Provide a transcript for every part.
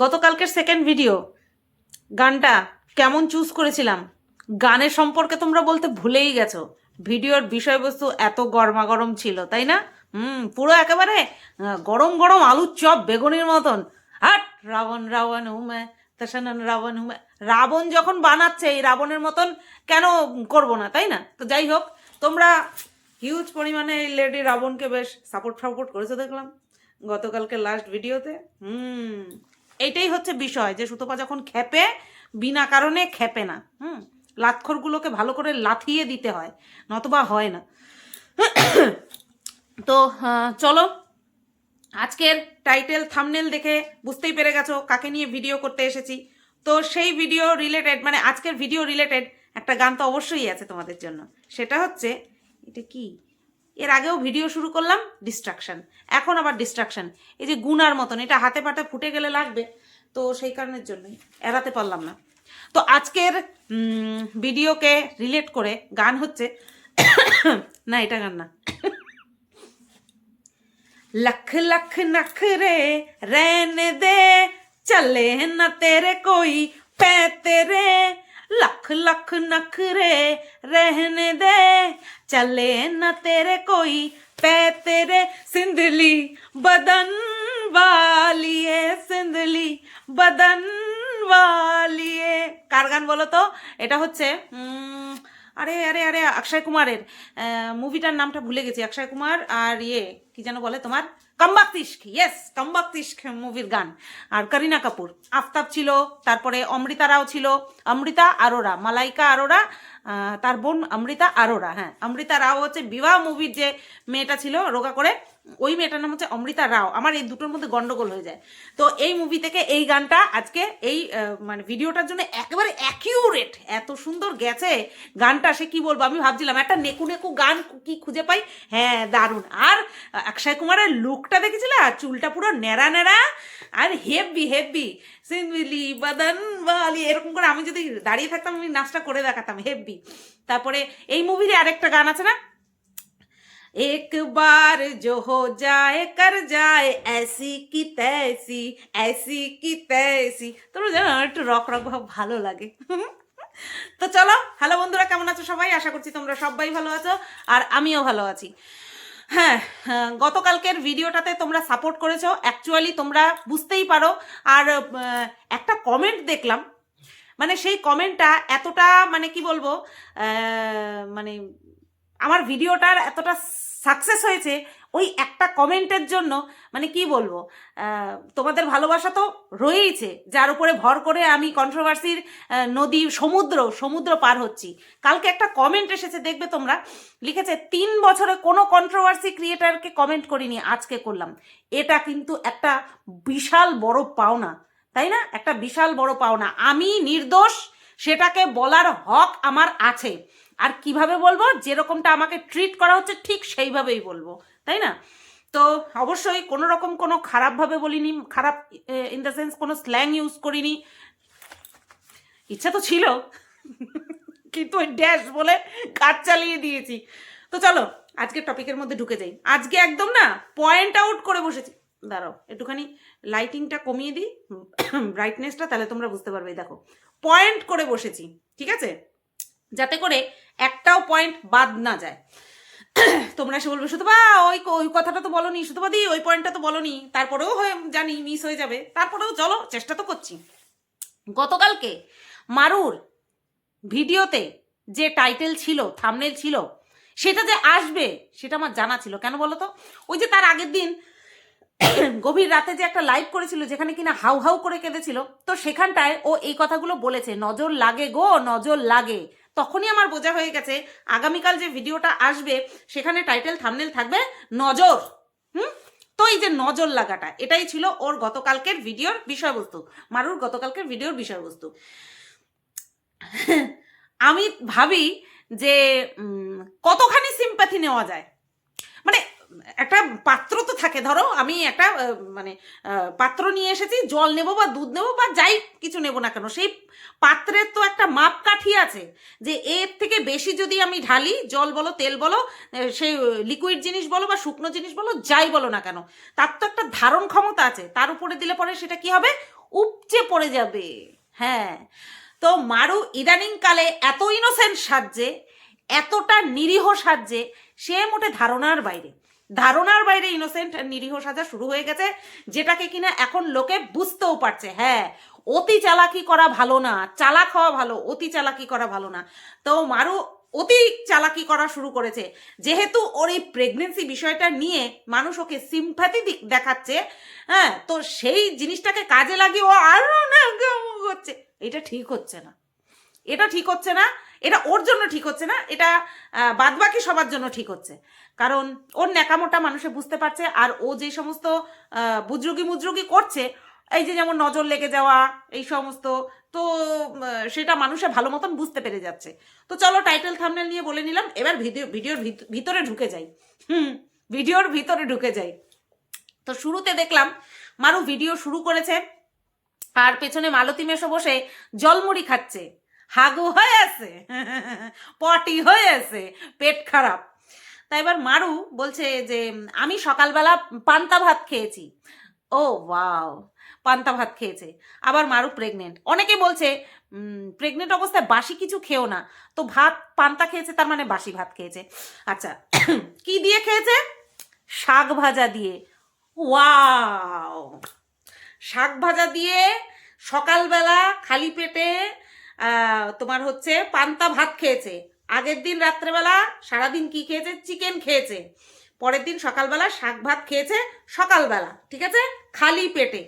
গতকালকের second video গানটা কেমন চুজ করেছিলাম, গানের সম্পর্কে তোমরা বলতে ভুলেই গেছো। ভিডিওর বিষয়বস্তু এত গরমাগরম ছিল, তাই না? পুরো একেবারে গরম গরম আলুর চপ বেগুনির মতন। হাট রাবণ রাবণ হুমে তসানন রাবণ হুমে। রাবণ যখন বানাচ্ছে এই রাবণের মতন কেন করব না, তাই না? তো যাই হোক, তোমরা হিউজ পরিমাণে এই লেডি রাবণকে বেশ সাপোর্ট করেছো দেখলাম গতকালকে লাস্ট ভিডিওতে। এইটাই হচ্ছে বিষয়, যে সুতপা যখন খেপে বিনা কারণে খেপে না। লাতখরগুলোকে ভালো করে লাথিয়ে দিতে হয়, নতবা হয় না। তো চলো, আজকের টাইটেল থাম্বনেল দেখে বুঝতেই পেরে গেছো কাকে নিয়ে ভিডিও করতে এসেছি। তো সেই ভিডিও রিলেটেড, মানে আজকের ভিডিও রিলেটেড একটা গান তো অবশ্যই আছে তোমাদের জন্য। সেটা হচ্ছে, এটা কি, এর আগেও ভিডিও শুরু করলাম ডিস্ট্রাকশন, এখন আবার ডিস্ট্রাকশন। এই যে গুনার মতন, এটা হাতে পাতে ফুটে গেলে লাগবে, তো সেই কারণের জন্যই এড়াতে পারলাম না। তো আজকের ভিডিওকে রিলেট করে গান হচ্ছে না, এটা গান না। लख लख नखरे रहने दे, चले न तेरे कोई पै तेरे। लख लख नखरे रहने दे, चले न तेरे कोई पै तेरे। सिंधली बदन वालिए, सिंधली बदन वालिए। কার গান বলো তো? এটা হচ্ছে আরে আরে আরে অক্ষয় কুমারের, মুভিটার নামটা ভুলে গেছি। অক্ষয় কুমার আর কি যেন বলে তোমার, কমবাক্ত ইশক। ইয়েস, কমবাক্ত ইশক মুভির গান। আর করিনা কাপুর, আফতাব ছিল, তারপরে অমৃতা রাও ছিল, অমৃতা আরোরা, মালাইকা আরোরা, তার বোন অমৃতা আরোরা। হ্যাঁ, অমৃতা রাও হচ্ছে বিবাহ মুভির যে মেয়েটা ছিল রোগা করে, ওই মেয়েটার নাম হচ্ছে অমৃতা রাও। আমার এই দুটোর মধ্যে গন্ডগোল হয়ে যায়। তো এই মুভি থেকে এই গানটা আজকে এই মানে ভিডিওটার জন্য একেবারে অ্যাকিউরেট, এত সুন্দর গেছে গানটা, সে কি বলবো। আমি ভাবছিলাম একটা নেকু নেকু গান কি খুঁজে পাই। হ্যাঁ, দারুণ। আর অক্ষয় কুমারের লুকটা দেখেছিলে, আর চুলটা পুরো ন্যাড়া ন্যাড়া, আর হেভি হেভি সিনবিলি বদন বালি, এরকম করে আমি যদি দাঁড়িয়ে থাকতাম আমি নাচটা করে দেখাতাম, হেভি। তারপরে এই মুভির আরেকটা গান আছে না, एक बार जो हो जाए कर जाए ऐसी की तैसी, ऐसी की तैसी। তোমরা জানো একটু রক রক ভাব ভালো লাগে। তো চলো, হ্যালো বন্ধুরা, কেমন আছো সবাই? আশা করছি তোমরা সবাই ভালো আছো, আর আমিও ভালো আছি। হ্যাঁ, গতকালকের ভিডিওটাতে তোমরা সাপোর্ট করেছো, অ্যাকচুয়ালি তোমরা বুঝতেই পারো। আর একটা কমেন্ট দেখলাম, মানে সেই কমেন্টটা এতটা, মানে কি বলবো, মানে আমার ভিডিওটার এতটা সাকসেস হয়েছে ওই একটা কমেন্টের জন্য। মানে কি বলবো, তোমাদের ভালোবাসা তো রয়েইছে, যার উপরে ভর করে আমি কন্ট্রোভার্সির নদী সমুদ্র পার হচ্ছি। কালকে একটা কমেন্ট এসেছে, দেখবে তোমরা, লিখেছে 3 বছরে কোনো কন্ট্রোভার্সি ক্রিয়েটারকে কমেন্ট করিনি, আজকে করলাম। এটা কিন্তু একটা বিশাল বড় পাওনা, তাই না? একটা বিশাল বড় পাওনা। আমি নির্দোষ, সেটাকে বলার হক আমার আছে। আর কিভাবে বলবো, যেরকমটা আমাকে ট্রিট করা হচ্ছে ঠিক সেইভাবেই বলবো, তাই না? তো অবশ্যই কোনো রকম কোনো খারাপভাবে বলিনি, খারাপ ইন দ্য সেন্স কোনো স্ল্যাং ইউজ করিনি। ইচ্ছা তো ছিল, কিন্তু ওই ড্যাশ বলে কাজ চালিয়ে দিয়েছি। তো চলো আজকে টপিকের মধ্যে ঢুকে যাই। আজকে একদম না পয়েন্ট আউট করে বসেছি। দাঁড়াও একটুখানি লাইটিংটা কমিয়ে দিই, ব্রাইটনেসটা, তাহলে তোমরা বুঝতে পারবে। দেখো, পয়েন্ট করে বসেছি, ঠিক আছে, যাতে করে একটাও পয়েন্ট বাদ না যায়। তোমরা এসে বলবে সুতপা ওই ওই কথাটা তো বলনি, সুতপা দি ওই পয়েন্টটা তো বলনি, তারপরেও জানি মিস হয়ে যাবে, তারপরেও চলো চেষ্টা তো করছি। গতকালকে মারুর ভিডিওতে যে টাইটেল ছিল, থাম্বনেল ছিল, সেটা যে আসবে সেটা আমার জানা ছিল। কেন বলো তো? ওই যে তার আগের দিন গভীর রাতে যে একটা লাইভ করেছিল, যেখানে কিনা হাউ হাউ করে কেঁদেছিল, তো সেখানটায় ও এই কথাগুলো বলেছে, নজর লাগে গো, নজর লাগে। তখনই আমার বোঝা হয়ে গেছে আগামীকাল যে ভিডিওটা আসবে সেখানে টাইটেল থাম্বনেল থাকবে নজর। তো এই যে নজর লাগাটা, এটাই ছিল ওর গতকালকের ভিডিওর বিষয়বস্তু, মারুর গতকালকের ভিডিওর বিষয়বস্তু। আমি ভাবি যে কতখানি সিম্প্যাথি নেওয়া যায়। মানে একটা পাত্র তো থাকে, ধরো আমি একটা মানে পাত্র নিয়ে এসেছি, জল নেব বা দুধ নেব বা যাই কিছু নেব না কেন, সেই পাত্রের তো একটা মাপকাঠি আছে, যে এর থেকে বেশি যদি আমি ঢালি, জল বলো তেল বলো, সেই লিকুইড জিনিস বলো বা শুকনো জিনিস বলো, যাই বলো না কেন, তার তো একটা ধারণ ক্ষমতা আছে। তার উপরে দিলে পরে সেটা কি হবে, উপচে পড়ে যাবে। হ্যাঁ, তো মারু ইদানিংকালে এত ইনোসেন্ট সাজছে, এতটা নিরীহ সাজছে, সে মোটে ধারণার বাইরে ইনোসেন্ট নিরীহ সাজা শুরু হয়ে গেছে, যেটাকে কিনা এখন লোকে বুঝতেও পারছে। হ্যাঁ, অতি চালাকি করা ভালো না, চালাক হওয়া ভালো, অতি চালাকি করা ভালো না। তো মারু অতি চালাকি করা শুরু করেছে, যেহেতু ওর এই প্রেগনেন্সি বিষয়টা নিয়ে মানুষ ওকে সিম্প্যাথি দেখাচ্ছে। হ্যাঁ, তো সেই জিনিসটাকে কাজে লাগিয়ে ও আরো ন্যাকামো করছে। এটা ঠিক হচ্ছে না, এটা ঠিক হচ্ছে না, এটা ওর জন্য ঠিক হচ্ছে না, এটা বাদবাকি সবার জন্য ঠিক হচ্ছে। কারণ ওর ন্যাকামোটা মানুষে বুঝতে পারছে, আর ও যে সমস্ত বুজরুগি করছে, এই যে যেমন নজর লেগে যাওয়া, এই সমস্ত, তো সেটা মানুষে ভালো মতন বুঝতে পেরে যাচ্ছে। তো চলো টাইটেল থাম্বনেল নিয়ে বলে নিলাম, এবার ভিডিওর ভিতরে ঢুকে যাই। ভিডিওর ভিতরে ঢুকে যাই। তো শুরুতে দেখলাম মারু ভিডিও শুরু করেছে, আর পেছনে মালতী মেশো বসে জলমুড়ি খাচ্ছে, হাগু হয়ে আছে, পটি হয়ে আছে, পেট খারাপ। তাই এবার মারু বলছে যে আমি সকালবেলা পান্তা ভাত খেয়েছি। ও ওয়াও, পান্তা ভাত খেয়েছে। আবার মারু প্রেগনেন্ট, অনেকে বলছে প্রেগনেন্ট অবস্থায় বাসি কিছু খেও না, তো ভাত পান্তা খেয়েছে তার মানে বাসি ভাত খেয়েছে। আচ্ছা, কি দিয়ে খেয়েছে? শাক ভাজা দিয়ে। ওয়াও, শাক ভাজা দিয়ে সকালবেলা খালি পেটে তোমার হচ্ছে পান্তা ভাত খেয়েছে। আগের দিন রাত্রেবেলা সারাদিন কি খেয়েছে? চিকেন খেয়েছে। পরের দিন সকালবেলা শাক ভাত খেয়েছে সকালবেলা, ঠিক আছে, খালি পেটে,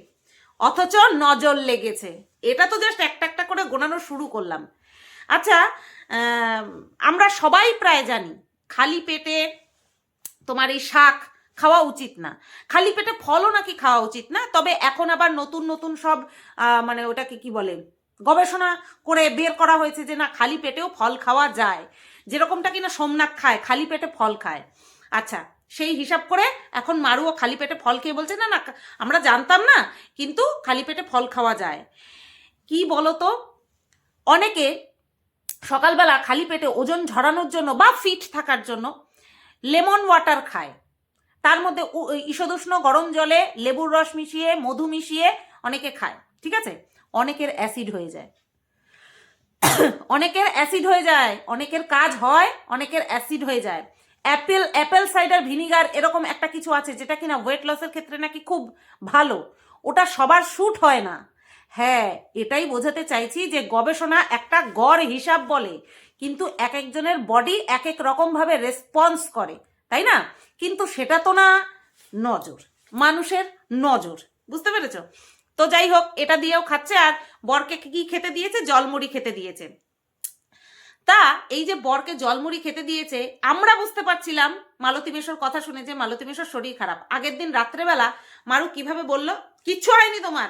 অথচ নজর লেগেছে। এটা তো জাস্ট একটা একটা করে গোনানো শুরু করলাম। আচ্ছা, আমরা সবাই প্রায় জানি খালি পেটে তোমার এই শাক খাওয়া উচিত না, খালি পেটে ফলও নাকি খাওয়া উচিত না। তবে এখন আবার নতুন নতুন সব মানে ওটাকে কি বলে, গবেষণা করে বের করা হয়েছে যে না, খালি পেটেও ফল খাওয়া যায়, যেরকমটা কিনা সোমনাথ খায়, খালি পেটে ফল খায়। আচ্ছা, সেই হিসাব করে এখন মারুও খালি পেটে ফল খেয়ে বলছে না না, আমরা জানতাম না, কিন্তু খালি পেটে ফল খাওয়া যায়। কি বলো তো, অনেকে সকালবেলা খালি পেটে ওজন ঝরানোর জন্য বা ফিট থাকার জন্য লেমন ওয়াটার খায়, তার মধ্যে ঈষদুষ্ণ গরম জলে লেবুর রস মিশিয়ে, মধু মিশিয়ে অনেকে খায়, ঠিক আছে। অনেকের অ্যাসিড হয়ে যায়, অনেকের অ্যাসিড হয়ে যায়, অনেকের কাজ হয়, অনেকের অ্যাসিড হয়ে যায়। অ্যাপেল সাইডার ভিনিগার এরকম একটা কিছু আছে যেটা কিনা ওয়েট লসের ক্ষেত্রে নাকি খুব ভালো, ওটা সবার শ্যুট হয় না। হ্যাঁ, এটাই বোঝাতে চাইছি যে গবেষণা একটা গড় হিসাব বলে, কিন্তু এক একজনের বডি এক এক রকমভাবে রেসপন্স করে, তাই না? কিন্তু সেটা তো না নজর, মানুষের নজর, বুঝতে পেরেছ? তো যাই হোক, এটা দিয়েও খাচ্ছে। আর বরকে কি খেতে দিয়েছে? জলমুড়ি খেতে দিয়েছে। তা এই যে বরকে জলমুড়ি খেতে দিয়েছে, আমরা বুঝতে পারছিলাম মালতী মেশোর কথা শুনে যে মালতী মেশোর শরীর খারাপ। আগের দিন রাত্রেবেলা মারু কিভাবে বলল, কিচ্ছু হয়নি তোমার,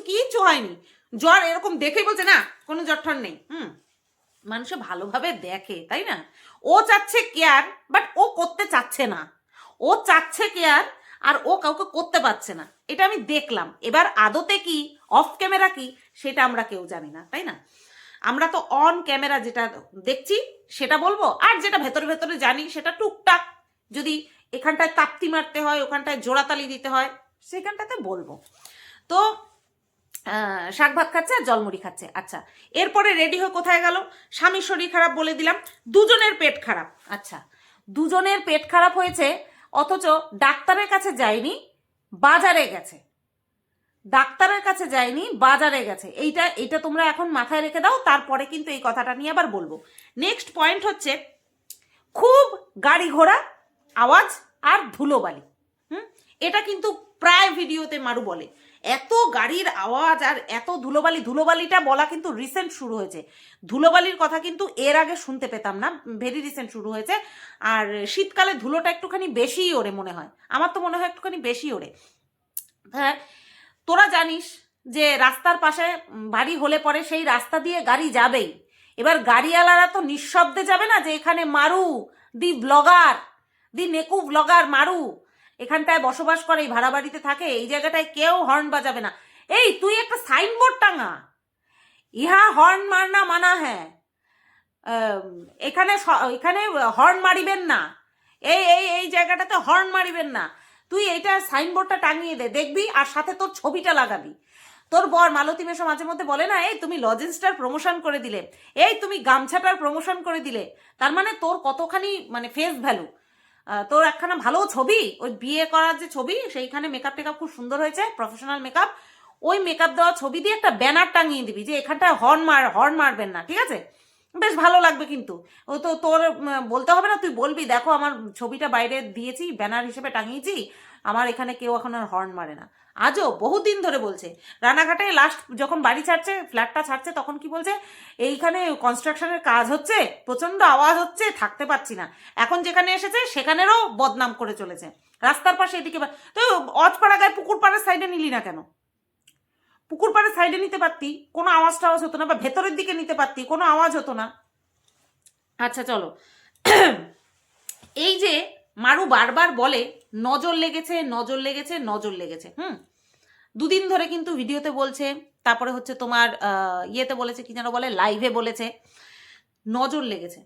কিচ্ছু হয়নি, জ্বর, এরকম দেখেই বলছে না কোনো জ্বর ঠর নেই। মানুষে ভালোভাবে দেখে, তাই না? ও চাচ্ছে কেয়ার, বাট ও করতে চাচ্ছে না। ও চাচ্ছে কেয়ার, আর ও কাউকে করতে পারছে না। এটা আমি দেখলাম। এবার আদতে কি, অফ ক্যামেরা কি, সেটা আমরা কেউ জানি না, তাই না? আমরা তো অন ক্যামেরা যেটা দেখছি সেটা বলবো, আর যেটা ভেতরে ভেতরে জানি সেটা টুকটাক, যদি এখানটায় তাপ্তি মারতে হয়, ওখানটায় জোড়াতালি দিতে হয়, সেখানটাতে বলবো। তো শাক ভাত খাচ্ছে আর জলমুড়ি খাচ্ছে। আচ্ছা, এরপরে রেডি হয়ে কোথায় গেল? স্বামীর শরীর খারাপ বলে দিলাম, দুজনের পেট খারাপ। আচ্ছা, দুজনের পেট খারাপ হয়েছে, অথচ ডাক্তারের কাছে যায়নি, বাজারে গেছে। ডাক্তারের কাছে যায়নি, বাজারে গেছে। এইটা তোমরা এখন মাথায় রেখে দাও, তারপরে কিন্তু এই কথাটা নিয়ে আবার বলবো। নেক্সট পয়েন্ট হচ্ছে খুব গাড়ি ঘোড়া আওয়াজ আর ধুলোবালি। এটা কিন্তু প্রায় ভিডিওতে মারু বলে, এত গাড়ির আওয়াজ আর এত ধুলোবালি। ধুলোবালিটা বলা কিন্তু রিসেন্ট শুরু হয়েছে, ধুলোবালির কথা কিন্তু এর আগে শুনতে পেতাম না, ভেরি রিসেন্ট শুরু হয়েছে। আর শীতকালে ধুলোটা একটুখানি বেশিই ওড়ে মনে হয়, আমার তো মনে হয় একটুখানি বেশি ওড়ে। হ্যাঁ, তোরা জানিস যে রাস্তার পাশে বাড়ি হলে পরে সেই রাস্তা দিয়ে গাড়ি যাবেই। এবার গাড়িওয়ালারা তো নিঃশব্দে যাবে না যে এখানে মারু দি ব্লগার, দি নেকু ব্লগার মারু এখানটায় বসবাস করে, এই ভাড়া বাড়িতে থাকে, এই জায়গাটায় কেউ হর্ন বাজাবে না। এই তুই একটা সাইনবোর্ড টাঙা, ইহা হর্ন মারনা মানা হ্যাঁ, এখানে এখানে হর্ন মারিবেন না, এই এই এই জায়গাটাতে হর্ন মারিবেন না, তুই এইটা সাইনবোর্ডটা টাঙিয়ে দে, দেখবি, আর সাথে তোর ছবিটা লাগাবি। তোর বর মালতী মেশো মাঝে মধ্যে বলে না, এই তুমি লজেন্সটার প্রমোশন করে দিলে, এই তুমি গামছাটার প্রমোশন করে দিলে, তার মানে তোর কতখানি মানে ফেস ভ্যালু। তোর একখানা ভালো ছবি, ওই বিয়ে করার যে ছবি, সেইখানে মেকআপ টেকআপ খুব সুন্দর হয়েছে, প্রফেশনাল মেকআপ, ওই মেকআপ দেওয়া ছবি দিয়ে একটা ব্যানার টাঙিয়ে দিবি যে এখানটায় হর্ন মারবেন না, ঠিক আছে? বেশ ভালো লাগবে। কিন্তু ও তো তোর বলতে হবে না, তুই বলবি দেখো আমার ছবিটা বাইরে দিয়েছি, ব্যানার হিসেবে টাঙিয়েছি, আমার এখানে কেউ এখন আর হর্ন মারে না। আজও বহুদিন ধরে বলছে। রানাঘাটে লাস্ট যখন বাড়ি ছাড়ছে, ফ্ল্যাটটা ছাড়ছে, তখন কি বলছে, এইখানে কনস্ট্রাকশনের কাজ হচ্ছে, প্রচণ্ড আওয়াজ হচ্ছে, থাকতে পারছি না। এখন যেখানে এসেছে সেখানেরও বদনাম করে চলেছে। রাস্তার পাশে এদিকে তো অজপাড়া গায়ে পুকুর পাড়ের সাইডে নিলি না কেন? পুকুর পাড়ের সাইডে নিতে পারতি, কোনো আওয়াজ টাওয়াজ হতো না, বা ভেতরের দিকে নিতে পারতি, কোনো আওয়াজ হতো না। আচ্ছা চলো, এই যে মারু বারবার বলে নজর লেগেছে, নজর লেগেছে, নজর লেগেছে, দুদিন ধরে কিন্তু ভিডিওতে বলছে, তারপরে হচ্ছে তোমার ইয়েতে বলেছে, কি যেন বলে, লাইভে বলেছে নজর লেগেছে।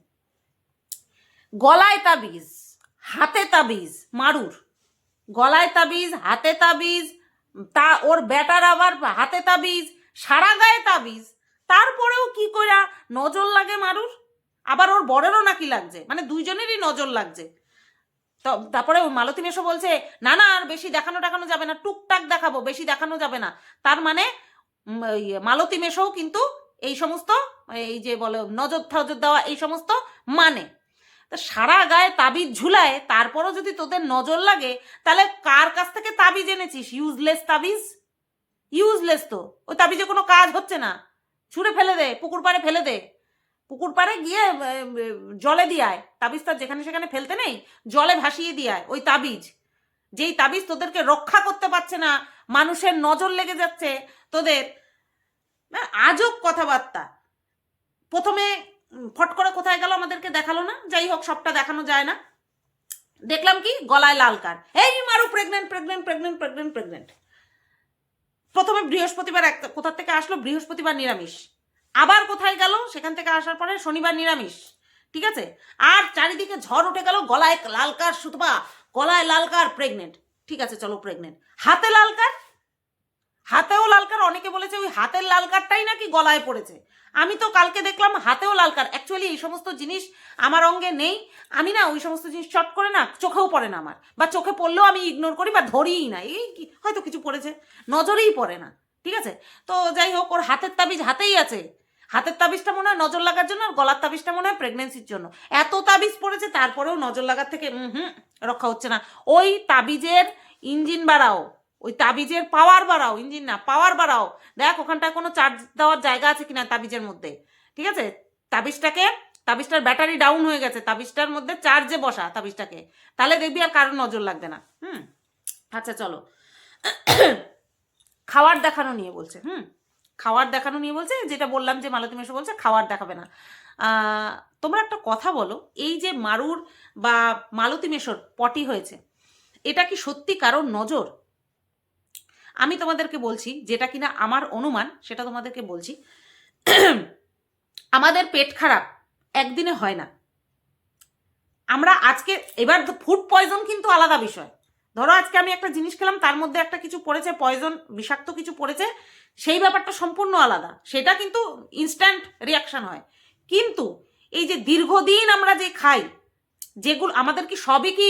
গলায় তাবিজ, হাতে তাবিজ, মারুর গলায় তাবিজ, হাতে তাবিজ, তা ওর ব্যাটার আবার হাতে তাবিজ, সারা গায়ে তাবিজ, তারপরেও কি করে নজর লাগে মারুর? আবার ওর বরেরও নাকি লাগছে, মানে দুইজনেরই নজর লাগছে। তো তারপরে মালতী মেশো বলছে না না আর বেশি দেখানো যাবে না, টুকটাক দেখাবো, বেশি দেখানো যাবে না। তার মানে মালতী মেশোও কিন্তু এই সমস্ত, এই যে বলে নজর টজর দেওয়া, এই সমস্ত মানে। তা সারা গায়ে তাবিজ ঝুলায়, তারপরও যদি তোদের নজর লাগে, তাহলে কার কাছ থেকে তাবিজ এনেছিস? ইউজলেস তাবিজ, ইউজলেস। তো ওই তাবিজে কোনো কাজ হচ্ছে না, ছুঁড়ে ফেলে দে, পুকুর পাড়ে ফেলে দে, পুকুর পাড়ে গিয়ে জলে দিয়ায়, তাবিজটা যেখানে সেখানে ফেলতে নেই, জলে ভাসিয়ে দিয়ায় ওই তাবিজ, যেই তাবিজ তোদেরকে রক্ষা করতে পারছে না, মানুষের নজর লেগে যাচ্ছে তোদের। আজব কথাবার্তা। প্রথমে ফট করে কোথায় গেল আমাদেরকে দেখালো না, যাই হোক সবটা দেখানো যায় না। দেখলাম কি গলায় লাল কার্ড, এই মারু pregnant pregnant pregnant pregnant pregnant. প্রথমে বৃহস্পতিবার কোথা থেকে আসলো, বৃহস্পতিবার নিরামিষ, আবার কোথায় গেল, সেখান থেকে আসার পরে শনিবার নিরামিষ, ঠিক আছে? আর চারিদিকে ঝড় উঠে গেল, গলায় লাল কার্ড, সুতপা গলায় লাল কার্ড, প্রেগনেন্ট, ঠিক আছে চলো প্রেগনেন্ট। হাতে লাল কার্ড, হাতেও লাল কার্ড, অনেকে বলেছে ওই হাতের লাল কার্ডটাই নাকি গলায় পড়েছে। আমি তো কালকে দেখলাম হাতেও লাল কার্ড। অ্যাকচুয়ালি এই সমস্ত জিনিস আমার অঙ্গে নেই, আমি না ওই সমস্ত জিনিস চট করে না, চোখেও পড়ে না আমার, বা চোখে পড়লেও আমি ইগনোর করি বা ধরিই না, এই হয়তো কিছু পড়েছে, নজরেই পড়ে না, ঠিক আছে? তো যাই হোক, ওর হাতের তাবিজ হাতেই আছে, হাতের তাবিজটা মনে হয় নজর লাগার জন্য, আর গলার তাবিজটা মনে হয় প্রেগনেন্সির জন্য। এত তাবিজ পড়েছে, তারপরেও নজর লাগার থেকে রক্ষা হচ্ছে না। ওই তাবিজের ইঞ্জিন বাড়াও, ওই তাবিজের পাওয়ার বাড়াও, ইঞ্জিন না পাওয়ার বাড়াও, দেখ ওখানটায় কোনো চার্জ দেওয়ার জায়গা আছে কিনা তাবিজের মধ্যে, ঠিক আছে? তাবিজটার ব্যাটারি ডাউন হয়ে গেছে, তাবিজটার মধ্যে চার্জে বসা তাবিজটাকে, তাহলে দেখবি আর কারোর নজর লাগবে না। আচ্ছা চলো, খাওয়ার দেখানো নিয়ে বলছে, খাওয়ার দেখানো নিয়ে বলছে, যেটা বললাম যে মালতী মেশো বলছে খাওয়ার দেখাবে না। তোমরা একটা কথা বলো, এই যে মারুর বা মালতী মেশোর পটি হয়েছে, এটা কি সত্যি কারোর নজর? আমি তোমাদেরকে বলছি, যেটা কিনা আমার অনুমান, সেটা তোমাদেরকে বলছি। আমাদের পেট খারাপ একদিনে হয় না। আমরা আজকে, এবার ফুড পয়জন কিন্তু আলাদা বিষয়। ধরো আজকে আমি একটা জিনিস খেলাম, তার মধ্যে একটা কিছু পড়েছে, পয়জন, বিষাক্ত কিছু পড়েছে, সেই ব্যাপারটা সম্পূর্ণ আলাদা, সেটা কিন্তু ইনস্ট্যান্ট রিয়াকশন হয়। কিন্তু এই যে দীর্ঘদিন আমরা যে খাই, যেগুলো আমাদের কি সবই কি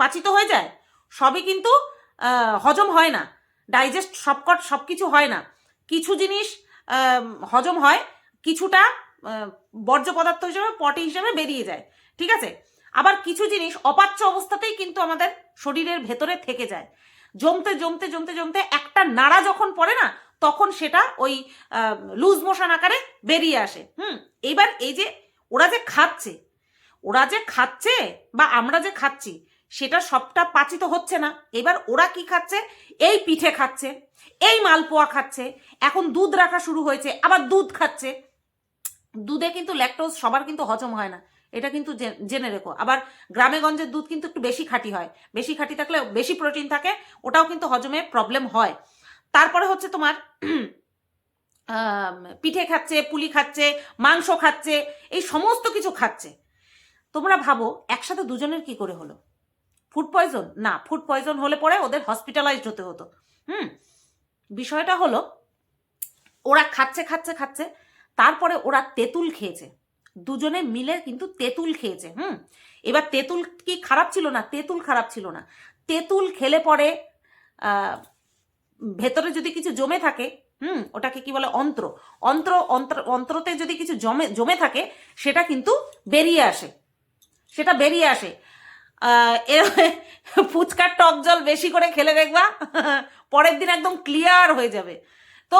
পাচিত হয়ে যায়? সবই কিন্তু হজম হয় না, ডাইজেস্ট সব কিছু হয় না। কিছু জিনিস হজম হয়, কিছুটা বর্জ্য পদার্থ হিসেবে, পটি হিসেবে বেরিয়ে যায়, ঠিক আছে? আবার কিছু জিনিস অপাচ্য অবস্থাতেই কিন্তু আমাদের শরীরের ভেতরে থেকে যায়, জমতে জমতে জমতে জমতে একটা নাড়া যখন পড়ে না, তখন সেটা ওই লুজ মোশন আকারে বেরিয়ে আসে। এবার এই যে ওরা যে খাচ্ছে বা আমরা যে খাচ্ছি, সেটা সবটা পাচিত হচ্ছে না। এবার ওরা কি খাচ্ছে? এই পিঠে খাচ্ছে, এই মালপোয়া খাচ্ছে, এখন দুধ রাখা শুরু হয়েছে, আবার দুধ খাচ্ছে। দুধে কিন্তু ল্যাকটোজ সবার কিন্তু হজম হয় না, এটা কিন্তু জেনে রেখো। আবার গ্রামে গঞ্জের দুধ কিন্তু একটু বেশি খাঁটি হয়, বেশি খাঁটি থাকলে বেশি প্রোটিন থাকে, ওটাও কিন্তু হজমে প্রবলেম হয়। তারপরে হচ্ছে তোমার পিঠে খাচ্ছে, পুলি খাচ্ছে, মাংস খাচ্ছে, এই সমস্ত কিছু খাচ্ছে। তোমরা ভাবো একসাথে দুজনের কি করে হলো? ফুড পয়জন না, ফুড পয়জন হলে পরে ওদের হসপিটালাইজড হতে হতো। বিষয়টা হলো ওরা খাচ্ছে খাচ্ছে খাচ্ছে, তারপরে ওরা তেঁতুল খেয়েছে, দুজনে মিলে কিন্তু তেঁতুল খেয়েছে। এবার তেঁতুল কি খারাপ ছিল না? তেঁতুল খারাপ ছিল না। তেঁতুল খেলে পরে ভেতরে যদি কিছু জমে থাকে, ওটাকে কি বলে, অন্ত্র, অন্ত্র অন্ত্র অন্ত্রতে যদি কিছু জমে থাকে সেটা কিন্তু বেরিয়ে আসে, সেটা বেরিয়ে আসে। ফুচকার টক জল বেশি করে খেলে দেখবা পরের দিন একদম ক্লিয়ার হয়ে যাবে। তো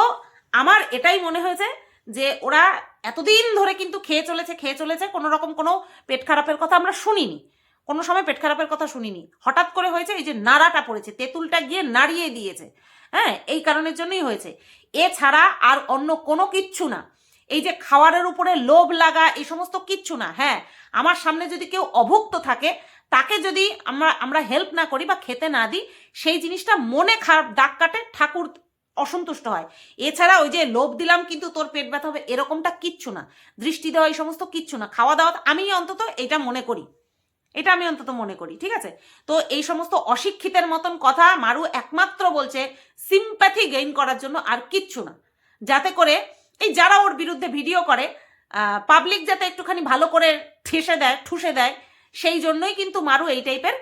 আমার এটাই মনে হয়েছে যে ওরা এতদিন ধরে কিন্তু খেয়ে চলেছে, কোনো রকম কোনো পেট খারাপের কথা আমরা শুনিনি, কোনো সময় পেট খারাপের কথা শুনিনি। হঠাৎ করে হয়েছে এই যে নাড়াটা পড়েছে, তেঁতুলটা গিয়ে নাড়িয়ে দিয়েছে, হ্যাঁ, এই কারণের জন্যই হয়েছে, এছাড়া আর অন্য কোনো কিচ্ছু না। এই যে খাওয়ারের উপরে লোভ লাগা, এই সমস্ত কিচ্ছু না। হ্যাঁ, আমার সামনে যদি কেউ অভুক্ত থাকে, তাকে যদি আমরা হেল্প না করি বা খেতে না দিই, সেই জিনিসটা মনে খারাপ দাগ কাটে, ঠাকুর অসন্তুষ্ট হয়। এছাড়া ওই যে লোভ দিলাম কিন্তু তোর পেট ব্যথা হবে, এরকমটা কিচ্ছু না। দৃষ্টি দেওয়া, এই সমস্ত কিচ্ছু না। খাওয়া দাওয়া আমি অন্তত এটা মনে করি, এটা আমি অন্তত মনে করি, ঠিক আছে? তো এই সমস্ত অশিক্ষিতের মতন কথা মারু একমাত্র বলছে সিম্প্যাথি গেইন করার জন্য, আর কিচ্ছু না। যাতে করে এই যারা ওর বিরুদ্ধে ভিডিও করে, পাবলিক যাতে একটুখানি ভালো করে ঠুসে দেয়, সেই জন্যই কিন্তু মারু এই টাইপের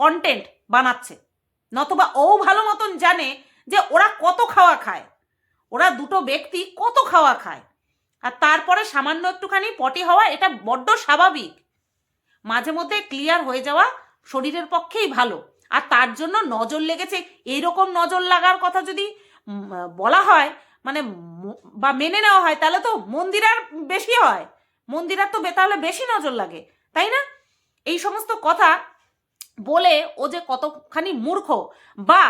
কন্টেন্ট বানাচ্ছে। নতবা ও ভালো মতন জানে যে ওরা কত খাওয়া খায়, ওরা দুটো ব্যক্তি কত খাওয়া খায়, আর তারপরে সামান্য একটুখানি পটি হওয়া এটা বড্ড স্বাভাবিক। মাঝে মধ্যে ক্লিয়ার হয়ে যাওয়া শরীরের পক্ষেই ভালো। আর তার জন্য নজর লেগেছে, এইরকম নজর লাগার কথা যদি বলা হয় মানে বা মেনে নেওয়া হয়, তাহলে তো মন্দিরার বেশি হয়, মন্দিরার তো তাহলে বেশি নজর লাগে, তাই না? এই সমস্ত কথা বলে ও যে কতখানি মূর্খ বা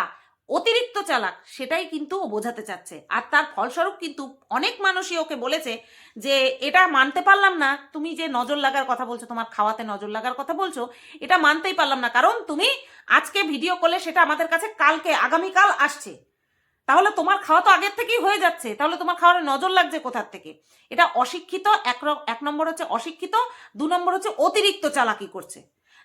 অতিরিক্ত চালাক, সেটাই কিন্তু ও বোঝাতে চাচ্ছে। আর তার ফলস্বরূপ কিন্তু অনেক মানুষই ওকে বলেছে যে এটা মানতে পারলাম না, তুমি যে নজর লাগার কথা বলছো, তোমার খাওয়াতে নজর লাগার কথা বলছো, এটা মানতেই পারলাম না, কারণ তুমি আজকে ভিডিও করলে সেটা আমাদের কাছে কালকে আগামীকাল আসছে, তাহলে তোমার খাওয়া তো আগের থেকেই হয়ে যাচ্ছে, তাহলে তোমার খাওয়ার নজর লাগছে কোথার থেকে? এটা অশিক্ষিত, এক নম্বর হচ্ছে অশিক্ষিত, 2 নম্বর হচ্ছে অতিরিক্ত চালাকি করছে,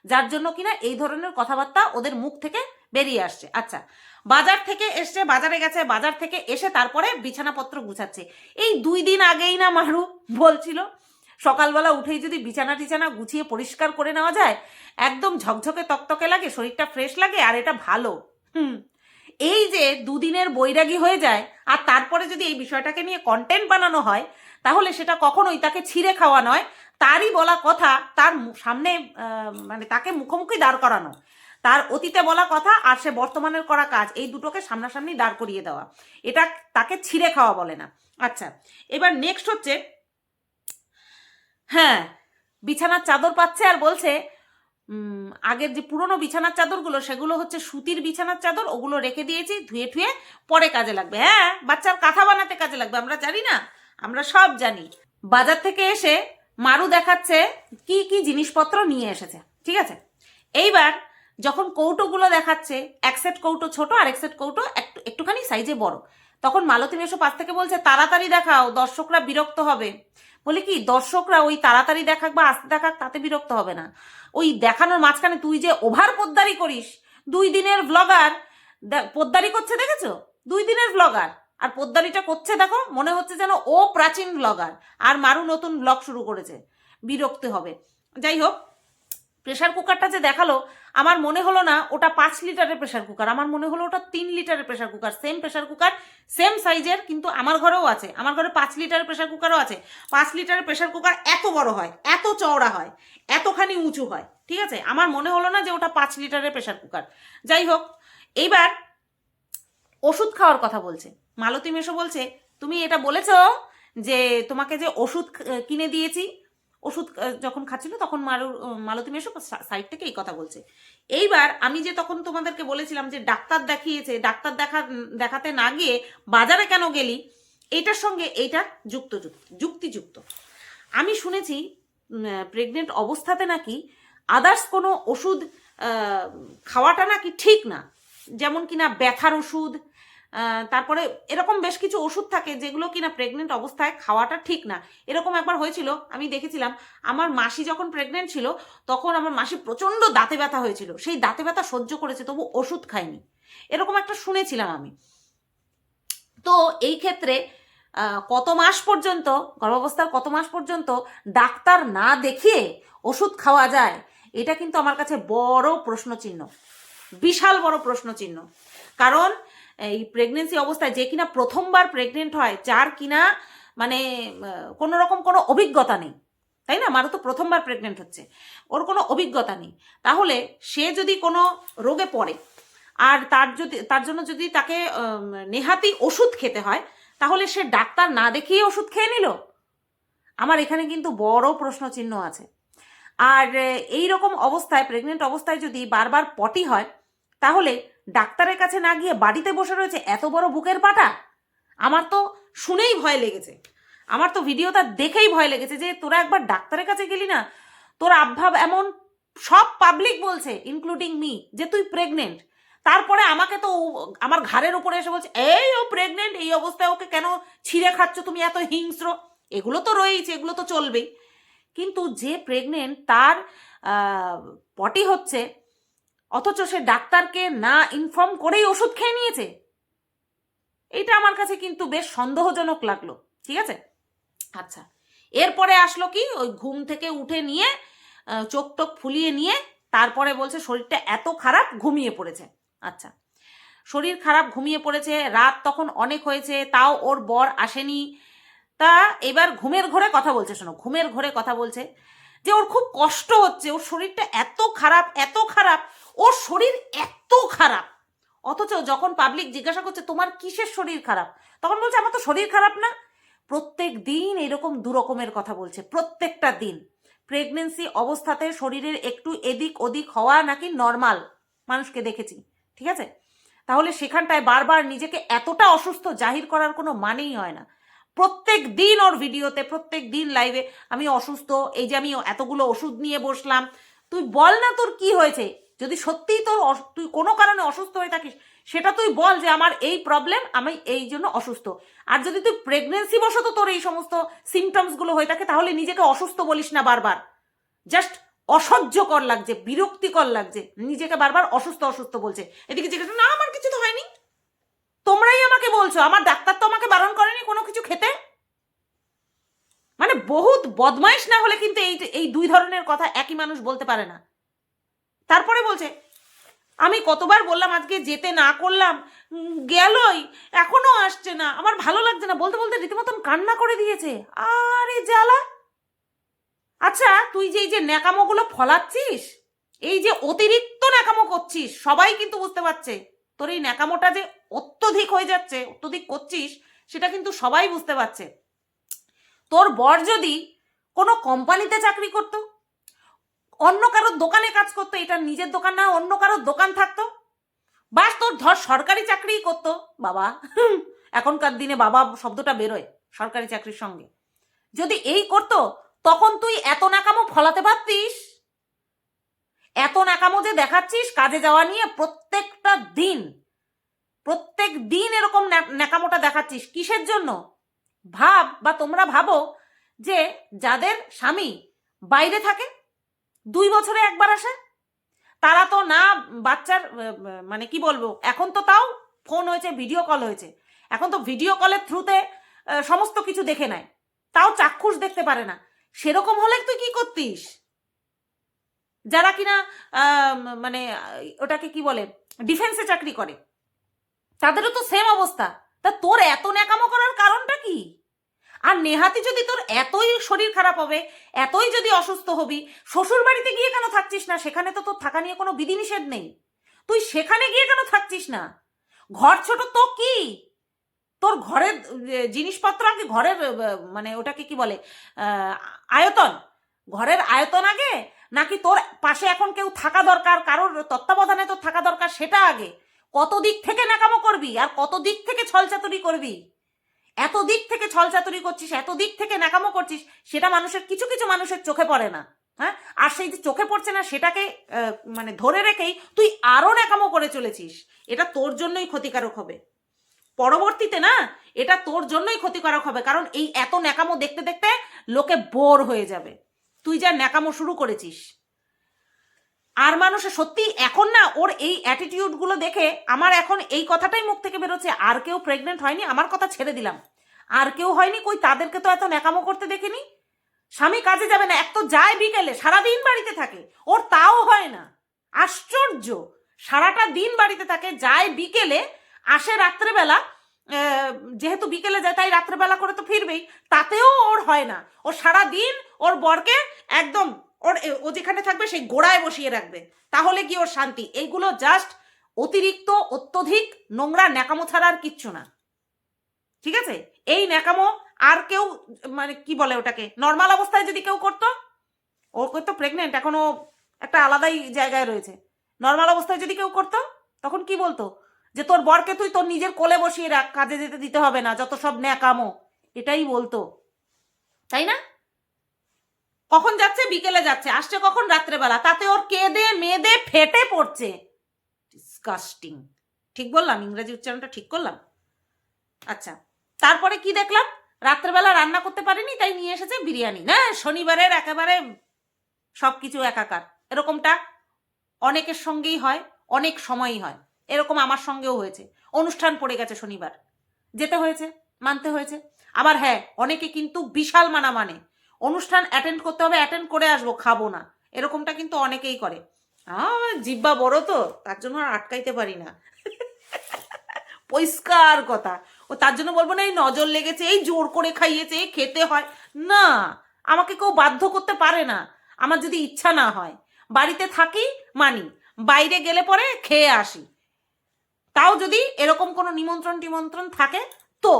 যার জন্য কিনা এই ধরনের কথাবার্তা ওদের মুখ থেকে বেরিয়ে আসছে। আচ্ছা, বাজার থেকে এসছে, বাজারে গেছে, বাজার থেকে এসে তারপরে বিছানাপত্র গুছাচ্ছে। এই 2 দিন আগেই না মারু বলছিল সকালবেলা উঠেই যদি বিছানা গুছিয়ে পরিষ্কার করে নেওয়া যায়, একদম ঝকঝকে তকতকে লাগে, শরীরটা ফ্রেশ লাগে, আর এটা ভালো। এই যে 2 দিনের বৈরাগী হয়ে যায়, আর তারপরে যদি এই বিষয়টাকে নিয়ে কন্টেন্ট বানানো হয়, তাহলে সেটা কখনোই তাকে ছিঁড়ে খাওয়া নয়, তারই বলা কথা তার সামনে মানে তাকে মুখোমুখি দাঁড় করানো, তার অতীতে বলা কথা আর সে বর্তমানের করা কাজ, এই দুটোকে সামনাসামনি দাঁড় করিয়ে দেওয়া, এটা তাকে ছিঁড়ে খাওয়া বলে না। আচ্ছা, এবার নেক্সট হচ্ছে, হ্যাঁ, বিছানার চাদর পাচ্ছে আর বলছে আগের যে পুরনো বিছানার চাদরগুলো, সেগুলো হচ্ছে সুতির বিছানার চাদর, ওগুলো রেখে দিয়েছি, ধুয়ে ঠুয়ে পরে কাজে লাগবে। হ্যাঁ, বাচ্চার কাঁথা বানাতে কাজে লাগবে, আমরা জানি না? আমরা সব জানি। বাজার থেকে এসে মারু দেখাচ্ছে কি কি জিনিসপত্র নিয়ে এসেছে, ঠিক আছে? এইবার যখন কৌটোগুলো দেখাচ্ছে, এক সেট কৌটো ছোট আর এক সেট কৌটো একটুখানি সাইজে বড়, তখন মালতী মেশো পাশ থেকে বলছে তাড়াতাড়ি দেখাও, দর্শকরা বিরক্ত হবে। বলে কি, দর্শকরা ওই তাড়াতাড়ি দেখাক বা আস্তে দেখাক তাতে বিরক্ত হবে না, ওই দেখানোর মাঝখানে তুই যে ওভার পোদ্দারি করিস। 2 দিনের ব্লগার পোদ্দারি করছে, দেখেছো? 2 দিনের ব্লগার, আর পোদ্দারিটা করছে দেখো, মনে হচ্ছে যেন ও প্রাচীন ব্লগার আর মারু নতুন ব্লগ শুরু করেছে, বিরক্ত হবে। যাই হোক, প্রেশার কুকারটা যে দেখালো, আমার মনে হলো না ওটা 5 লিটারের প্রেশার কুকার, আমার মনে হলো ওটা 3 লিটারের pressure cooker. Same pressure cooker, same সাইজের, কিন্তু আমার ঘরেও আছে, আমার ঘরে 5 লিটারের প্রেশার কুকারও আছে। 5 লিটারের প্রেশার কুকার এত বড় হয়, এত চওড়া হয়, এতখানি উঁচু হয়, ঠিক আছে? আমার মনে হলো না যে ওটা 5 লিটারের প্রেশার কুকার। যাই হোক, এইবার ওষুধ খাওয়ার কথা বলছে মালতী মেশো, বলছে তুমি এটা বলেছ যে তোমাকে যে ওষুধ কিনে দিয়েছি, ওষুধ যখন খাচ্ছিল তখন মালতী মেশো সাইড থেকে এই কথা বলছে। এইবার আমি যে তখন তোমাদেরকে বলেছিলাম যে ডাক্তার দেখিয়েছে, ডাক্তার দেখাতে না গিয়ে বাজারে কেন গেলি, এইটার সঙ্গে এইটা যুক্তিযুক্ত। আমি শুনেছি প্রেগনেন্ট অবস্থাতে নাকি আদার্স কোনো ওষুধ খাওয়াটা নাকি ঠিক না, যেমন কিনা ব্যথার ওষুধ, তারপরে এরকম বেশ কিছু ওষুধ থাকে যেগুলো কিনা প্রেগনেন্ট অবস্থায় খাওয়াটা ঠিক না। এরকম একবার হয়েছিল, আমি দেখেছিলাম আমার মাসি যখন প্রেগনেন্ট ছিল, তখন আমার মাসি প্রচণ্ড দাঁতে ব্যথা হয়েছিল, সেই দাঁতে ব্যথা সহ্য করেছে, তবু ওষুধ খায়নি, এরকম একটা শুনেছিলাম আমি। তো এই ক্ষেত্রে কত মাস পর্যন্ত, গর্ভাবস্থার কত মাস পর্যন্ত ডাক্তার না দেখিয়ে ওষুধ খাওয়া যায়, এটা কিন্তু আমার কাছে বড় প্রশ্নচিহ্ন, বিশাল বড় প্রশ্নচিহ্ন। কারণ এই প্রেগনেন্সি অবস্থায় যে কিনা প্রথমবার প্রেগনেন্ট হয়, যার কিনা মানে কোনো রকম কোনো অভিজ্ঞতা নেই, তাই না, মারও তো প্রথমবার প্রেগনেন্ট হচ্ছে, ওর কোনো অভিজ্ঞতা নেই, তাহলে সে যদি কোনো রোগে পড়ে আর তার জন্য যদি তাকে নেহাতি ওষুধ খেতে হয়, তাহলে সে ডাক্তার না দেখিয়ে ওষুধ খেয়ে নিল। আমার এখানে কিন্তু বড় প্রশ্নচিহ্ন আছে। আর এই রকম অবস্থায়, প্রেগনেন্ট অবস্থায় যদি বারবার পটি হয়, তাহলে ডাক্তারের কাছে না গিয়ে বাড়িতে বসে রয়েছে এত বড় বুকের পাটা। আমার তো শুনেই ভয় লেগেছে, আমার তো ভিডিওটা দেখেই ভয় লেগেছে যে তোরা একবার ডাক্তারের কাছে গেলি না, তোর আবভাব এমন, সব পাবলিক বলছে ইনক্লুডিং মি যে তুই প্রেগনেন্ট, তারপরে আমাকে তো আমার ঘাড়ের উপরে এসে বলছে এই ও প্রেগনেন্ট, এই অবস্থায় ওকে কেন ছিঁড়ে খাচ্ছ তুমি, এত হিংস্র। এগুলো তো রয়েছে, এগুলো তো চলবেই, কিন্তু যে প্রেগনেন্ট তার পটি হচ্ছে, অথচ সে ডাক্তারকে না ইনফর্ম করেই ওষুধ খেয়ে নিয়েছে, এটা আমার কাছে কিন্তু বেশ সন্দেহজনক লাগলো। ঠিক আছে, আচ্ছা, এরপরে আসলো কি, ওই ঘুম থেকে উঠে নিয়ে চোখ টোক ফুলিয়ে নিয়ে তারপরে বলছে শরীরটা এত খারাপ, ঘুমিয়ে পড়েছে। আচ্ছা, শরীর খারাপ, ঘুমিয়ে পড়েছে, রাত তখন অনেক হয়েছে, তাও ওর বর আসেনি। তা এবার ঘুমের ঘোরে কথা বলছে, শোনো, ঘুমের ঘোরে কথা বলছে যে ওর খুব কষ্ট হচ্ছে, ওর শরীরটা এত খারাপ, এত খারাপ, ওর শরীর এত খারাপ। অথচ যখন পাবলিক জিজ্ঞাসা করছে তোমার কিসের শরীর খারাপ, তখন বলছে আমার তো শরীর খারাপ না। প্রত্যেক দিন এরকম দু রকমের কথা বলছে, প্রত্যেকটা দিন। প্রেগনেন্সি অবস্থাতে শরীরের একটু এদিক ওদিক হওয়া নাকি নর্মাল, মানুষকে দেখেছি। ঠিক আছে, তাহলে সেখানটায় বারবার নিজেকে এতটা অসুস্থ জাহির করার কোনো মানেই হয় না। প্রত্যেক দিন ওর ভিডিওতে, প্রত্যেক দিন লাইভে আমি অসুস্থ, এই যে আমি এতগুলো ওষুধ নিয়ে বসলাম। তুই বল না তোর কি হয়েছে, যদি সত্যিই তোর তুই কোনো কারণে অসুস্থ হয়ে থাকিস সেটা তুই বল যে আমার এই প্রবলেম, আমি এই জন্য অসুস্থ। আর যদি তুই প্রেগনেন্সি বশত তোর এই সমস্ত সিমটমসগুলো হয়ে থাকে, তাহলে নিজেকে অসুস্থ বলিস না বারবার। জাস্ট অসহ্যকর লাগছে, বিরক্তিকর লাগছে, নিজেকে বারবার অসুস্থ অসুস্থ বলছে। এদিকে জিজ্ঞাসা, না আমার কিছু তো হয়নি, তোমরাই আমাকে বলছো, আমার ডাক্তার তো আমাকে বারণ করেনি কোনো কিছু খেতে। মানে বহুত বদমাইশ না হলে কিন্তু এই দুই ধরনের কথা একই মানুষ বলতে পারে না। তারপরে বলছে আমি কতবার বললাম আজকে যেতে, না করলাম, গেলই, এখনো আসছে না, আমার ভালো লাগছে না, বলতে বলতে রীতিমতন কান্না করে দিয়েছে। আরে জ্বালা। আচ্ছা, তুই যে এই যে ন্যাকামোগুলো ফলাচ্ছিস, এই যে অতিরিক্ত ন্যাকামো করছিস, সবাই কিন্তু বুঝতে পারছে তোর এই ন্যাকামোটা যে অত্যধিক হয়ে যাচ্ছে, অত্যধিক করছিস, সেটা কিন্তু সবাই বুঝতে পারছে। তোর বর যদি কোনো কোম্পানিতে চাকরি করত, অন্য কারোর দোকানে কাজ করতো, এটা নিজের দোকান না অন্য কারোর দোকান থাকতো, বাস তোর ধর সরকারি চাকরিই করতো, বাবা, এখনকার দিনে বাবা শব্দটা বেরোয় সরকারি চাকরির সঙ্গে, যদি এই করতো, তখন তুই এত নাকামো ফলাতে পারতিস। এত নাকামো যে দেখাচ্ছিস কাজে যাওয়া নিয়ে, প্রত্যেক দিন এরকম ন্যাকামোটা দেখাচ্ছিস কিসের জন্য? ভাব, বা তোমরা ভাবো যে যাদের স্বামী বাইরে থাকে, 2 বছরে একবার আসে, তারা তো না বাচ্চার মানে কি বলবো, এখন তো তাও ফোন হয়েছে, ভিডিও কল হয়েছে, এখন তো ভিডিও কলের থ্রুতে সমস্ত কিছু দেখে নেয়, তাও চাক্ষুষ দেখতে পারে না। সেরকম হলে তুই কি করতিস? যারা কিনা মানে ওটাকে কি বলে, ডিফেন্সে চাকরি করে, তাদেরও তো সেম অবস্থা। তা তোর এত ন্যাকামো করার কারণটা কি? আর নেহাতি যদি তোর এতই শরীর খারাপ হবে, এতই যদি অসুস্থ হবি, শ্বশুর বাড়িতে গিয়ে কেন থাকছিস না? সেখানে তো তোর থাকা নিয়ে কোনো বিধিনিষেধ নেই, তুই সেখানে গিয়ে কেন থাকছিস না? ঘর ছোট তো কি, তোর ঘরের জিনিসপত্র আগে, ঘরের মানে ওটাকে কি বলে, আয়তন, ঘরের আয়তন আগে, নাকি তোর পাশে এখন কেউ থাকা দরকার, কারোর তত্ত্বাবধানে তোর থাকা দরকার, সেটা আগে? কত দিক থেকে নাকামো করবি আর কত দিক থেকে ছলচাতুরি করবি? এত দিক থেকে ছলচাতুরি করছিস, এত দিক থেকে নাকামো করছিস, সেটা মানুষের, কিছু কিছু মানুষের চোখে পড়ে না। হ্যাঁ, আর সেই যে চোখে পড়ছে না সেটাকে মানে ধরে রেখেই তুই আরো নাকামো করে চলেছিস। এটা তোর জন্যই ক্ষতিকারক হবে পরবর্তীতে, না, এটা তোর জন্যই ক্ষতিকারক হবে, কারণ এই এত ন্যাকামো দেখতে দেখতে লোকে বোর হয়ে যাবে, তুই যা ন্যাকামো শুরু করেছিস। আর মানুষে সত্যি এখন না ওর এই অ্যাটিটিউড গুলো দেখে আমার এখন এই কথাটাই মুখ থেকে বেরোচ্ছে, আর কেউ প্রেগনেন্ট হয়নি, আমার কথা ছেড়ে দিলাম, আর কেউ হয়নি, কই তাদেরকে তো এত ন্যাকামো করতে দেখিনি। স্বামী কাজে যাবে না, এক তো যায় বিকেলে, সারাদিন বাড়িতে থাকে, ওর তাও হয় না, আশ্চর্য। সারাটা দিন বাড়িতে থাকে, যায় বিকেলে, আসে রাত্রেবেলা, যেহেতু বিকেলে যায় তাই রাত্রেবেলা করে তো ফিরবেই, তাতেও ওর হয় না। ও সারা দিন ওর বরকে একদম ও যেখানে থাকবে সেই গোড়ায় বসিয়ে রাখবে, তাহলে কি ওর শান্তি। এইগুলো জাস্ট অতিরিক্ত অত্যধিক নোংরা ন্যাকামো ছাড়া আর কিচ্ছু না, ঠিক আছে? এই ন্যাকামো আর কেউ মানে কি বলে ওটাকে, নর্মাল অবস্থায় যদি কেউ করতো, ও তো প্রেগনেন্ট এখনো একটা আলাদাই জায়গায় রয়েছে, নর্মাল অবস্থায় যদি কেউ করতো তখন কি বলতো, যে তোর বরকে তুই তোর নিজের কোলে বসিয়ে রাখ, কাজে যেতে দিতে হবে না, যত সব ন্যাকামো, এটাই বলতো, তাই না? কখন যাচ্ছে, বিকেলে যাচ্ছে, আসছে কখন, রাত্রেবেলা, তাতে ওর কেঁদে মেদে ফেটে পড়ছে। ডিসকাস্টিং। ঠিক বললাম? ইংরেজি উচ্চারণটা ঠিক করলাম? আচ্ছা, তারপরে কি দেখলাম, রাত্রেবেলা রান্না করতে পারেনি তাই নিয়ে এসেছে বিরিয়ানি। না, শনিবারের একেবারে সবকিছু একাকার, এরকমটা অনেকের সঙ্গেই হয়, অনেক সময়ই হয়, এরকম আমার সঙ্গেও হয়েছে। অনুষ্ঠান পড়ে গেছে শনিবার, যেতে হয়েছে, মানতে হয়েছে। আবার হ্যাঁ, অনেকে কিন্তু বিশাল মানা মানে, অনুষ্ঠান অ্যাটেন্ড করতে হবে, অ্যাটেন্ড করে আসবো, খাবো না, এরকমটা কিন্তু অনেকেই করে। জিব্বা বড় তো, তার জন্য আর আটকাইতে পারি না, পরিষ্কার কথা। ও তার জন্য বলবো না এই নজর লেগেছে, এই জোর করে খাইয়েছে, এই খেতে হয় না, আমাকে কেউ বাধ্য করতে পারে না, আমার যদি ইচ্ছা না হয়। বাড়িতে থাকি মানি, বাইরে গেলে পরে খেয়ে আসি, তাও যদি এরকম কোনো নিমন্ত্রণ টিমন্ত্রণ থাকে তো।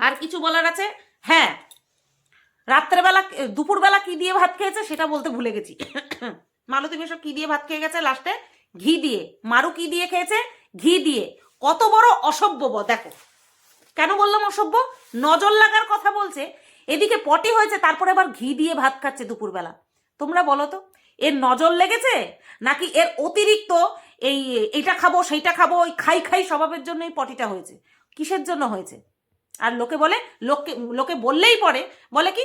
আর কিছু বলার আছে? হ্যাঁ, রাত্রেবেলা দুপুরবেলা কি দিয়ে ভাত খেয়েছে সেটা বলতে ভুলে গেছি। মালতী মেশো কি দিয়ে ভাত খেয়ে গেছে লাস্টে? ঘি দিয়ে। মারু কি দিয়ে খেয়েছে? ঘি দিয়ে। কত বড় অসভ্য দেখো। কেন বললাম অসভ্য? নজর লাগার কথা বলছে, এদিকে পটি হয়েছে, তারপরে আবার ঘি দিয়ে ভাত খাচ্ছে দুপুরবেলা। তোমরা বলো তো, এর নজর লেগেছে নাকি এর অতিরিক্ত এই এইটা খাবো সেইটা খাবো, ওই খাই খাই স্বভাবের জন্য এই পটিটা হয়েছে? কিসের জন্য হয়েছে? আর লোকে বলে, লোকে বললেই পরে বলে কি,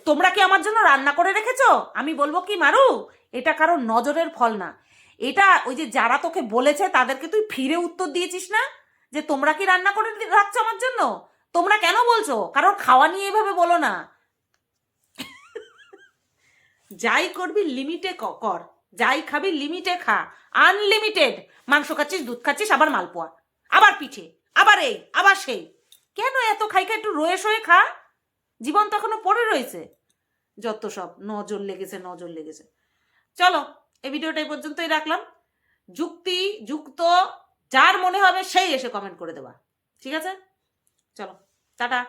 তোমরা কি আমার জন্য রান্না করে রেখেছো? আমি বলবো কি, মারু, এটা কারোর নজরের ফল না, এটা ওই যে যারা তোকে বলেছে তাদেরকে তুই ফিরে উত্তর দিয়েছিস না, যে তোমরা কি রান্না করে রাখছো আমার জন্য? তোমরা কেন বলছো? কারোর খাওয়া নিয়ে এভাবে বলো না। যাই করবি লিমিটে কর, যাই খাবি লিমিটে খা। আনলিমিটেড মাংস খাচ্ছিস, দুধ খাচ্ছিস, আবার মালপোয়া, আবার পিঠে, আবার এই, আবার সেই, কেন এত খাই খা? একটু রয়ে শয়ে খা, জীবন তো এখনো পড়ে রয়েছে। যত সব নজর লেগেছে, নজর লেগেছে। চলো, এই ভিডিওটা এই পর্যন্তই রাখলাম। যুক্ত যার মনে হবে সেই এসে কমেন্ট করে দেবা, ঠিক আছে? চলো, টাটা।